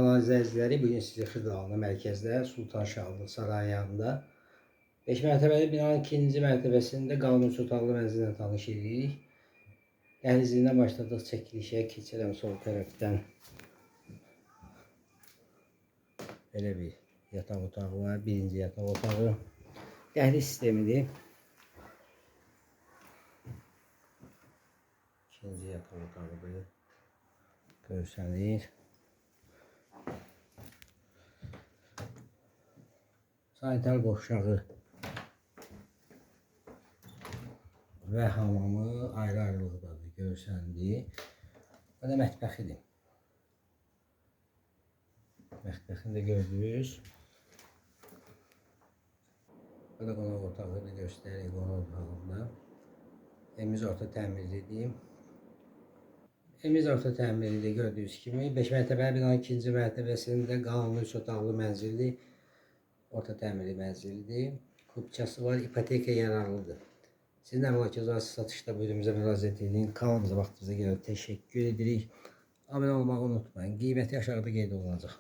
Əzizləri, bugün sizi Xırdalanlı mərkəzdə Sultan Şahlı Sarayı yanında 5 mərtəbəli binanın ikinci mərtəbəsində qalmış otaqlı mənzillə tanış edirik. Dəhlizindən başladıq çəkilişə, keçirəm sol tərəfdən. Belə bir yataq otağı var, birinci yataq otağı. Dəhliz sistemidir. İkinci yataq otağıdır. Görsəlir. Sanitar boşağı və hamamı ayrı-ayrılıqdadır, görsənir. Bu da mətbəxidir. Mətbəxini də gördünüz. Bu da qonaq otağıdır, göstərir qonaq otağında. Evimiz orta təmirlidir. Evimiz orta təmirlidir, gördüyünüz kimi. 5 mərtəbəli binanın ikinci mərtəbəsində qalın 3 otaqlı mənzildir. Orta təmirli mənzildir. Kubçası var, ipoteka yararlıdır. Sizin əmlakınız satışda bölümümüzə müraciət edin. Kanalımıza vaxtınıza görə təşəkkür edirik. Abunə olmağı unutmayın. Qiyməti aşağıda qeyd olunacaq.